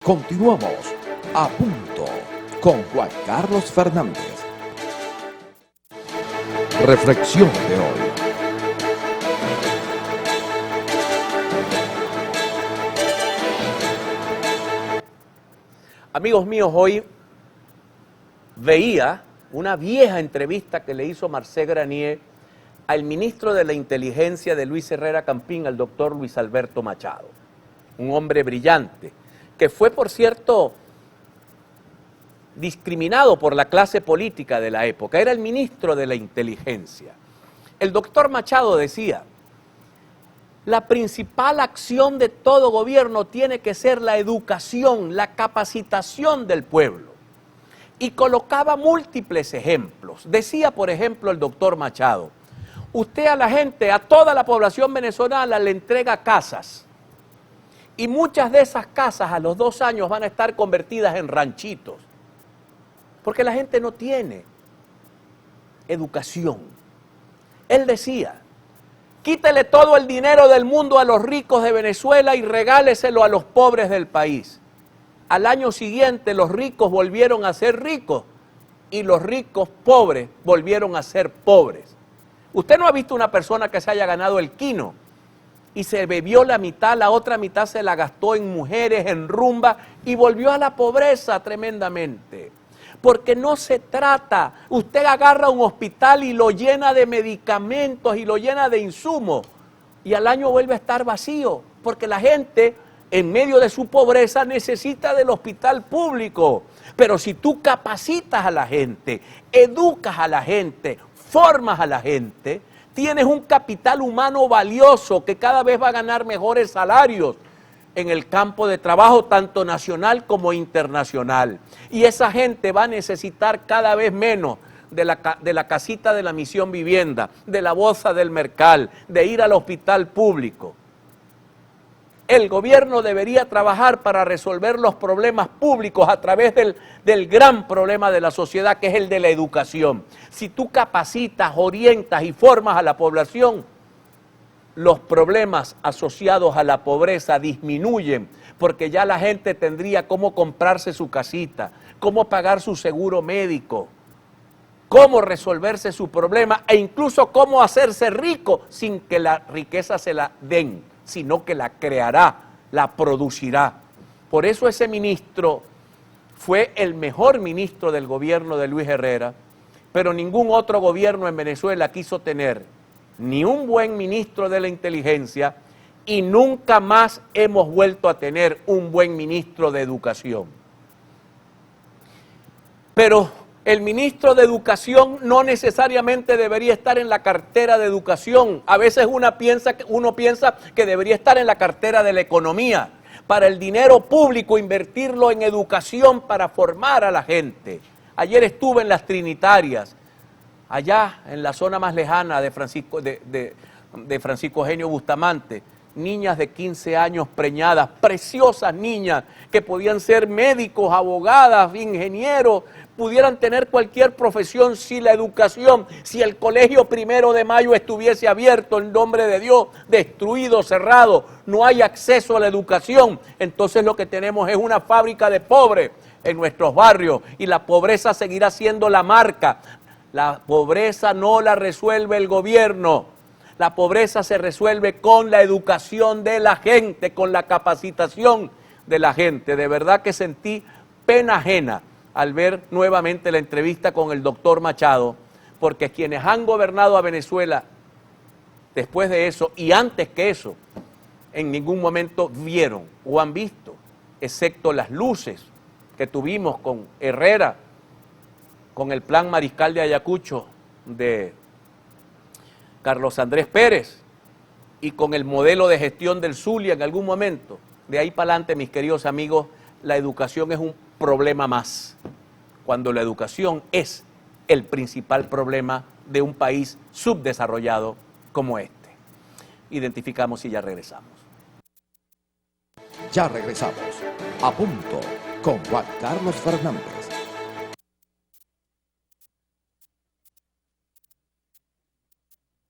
Continuamos a punto con Juan Carlos Fernández. Reflexión de hoy. Amigos míos, hoy veía una vieja entrevista que le hizo Marcel Granier al ministro de la Inteligencia de Luis Herrera Campín, al doctor Luis Alberto Machado, un hombre brillante, que fue, por cierto, discriminado por la clase política de la época. Era el ministro de la Inteligencia. El doctor Machado decía: la principal acción de todo gobierno tiene que ser la educación, la capacitación del pueblo. Y colocaba múltiples ejemplos. Decía, por ejemplo, el doctor Machado: usted a la gente, a toda la población venezolana le entrega casas. Y muchas de esas casas a los 2 años van a estar convertidas en ranchitos. Porque la gente no tiene educación. Él decía: quítele todo el dinero del mundo a los ricos de Venezuela y regáleselo a los pobres del país. Al año siguiente los ricos volvieron a ser ricos y los ricos pobres volvieron a ser pobres. Usted no ha visto una persona que se haya ganado el quino y se bebió la mitad, la otra mitad se la gastó en mujeres, en rumba, y volvió a la pobreza tremendamente. Porque no se trata, usted agarra un hospital y lo llena de medicamentos y lo llena de insumos y al año vuelve a estar vacío, porque la gente en medio de su pobreza necesita del hospital público. Pero si tú capacitas a la gente, educas a la gente, formas a la gente, tienes un capital humano valioso que cada vez va a ganar mejores salarios en el campo de trabajo, tanto nacional como internacional. Y esa gente va a necesitar cada vez menos de la casita de la Misión Vivienda, de la bolsa del Mercal, de ir al hospital público. El gobierno debería trabajar para resolver los problemas públicos a través del gran problema de la sociedad, que es el de la educación. Si tú capacitas, orientas y formas a la población, los problemas asociados a la pobreza disminuyen, porque ya la gente tendría cómo comprarse su casita, cómo pagar su seguro médico, cómo resolverse su problema e incluso cómo hacerse rico sin que la riqueza se la den, sino que la creará, la producirá. Por eso ese ministro fue el mejor ministro del gobierno de Luis Herrera, pero ningún otro gobierno en Venezuela quiso tener ni un buen ministro de la inteligencia y nunca más hemos vuelto a tener un buen ministro de educación. Pero el ministro de educación no necesariamente debería estar en la cartera de educación. A veces uno piensa que debería estar en la cartera de la economía, para el dinero público invertirlo en educación para formar a la gente. Ayer estuve en las Trinitarias, allá en la zona más lejana de Francisco Eugenio Bustamante, niñas de 15 años preñadas, preciosas niñas que podían ser médicos, abogadas, ingenieros, pudieran tener cualquier profesión si la educación, si el colegio 1 de Mayo estuviese abierto en nombre de Dios, destruido, cerrado, no hay acceso a la educación, entonces lo que tenemos es una fábrica de pobres en nuestros barrios y la pobreza seguirá siendo la marca. La pobreza no la resuelve el gobierno, la pobreza se resuelve con la educación de la gente, con la capacitación de la gente. De verdad que sentí pena ajena al ver nuevamente la entrevista con el doctor Machado, porque quienes han gobernado a Venezuela después de eso y antes que eso, en ningún momento vieron o han visto, excepto las luces que tuvimos con Herrera, con el plan Mariscal de Ayacucho de Carlos Andrés Pérez y con el modelo de gestión del Zulia en algún momento. De ahí para adelante, mis queridos amigos, la educación es un problema más, cuando la educación es el principal problema de un país subdesarrollado como este. Identificamos y ya regresamos. Ya regresamos a punto con Juan Carlos Fernández.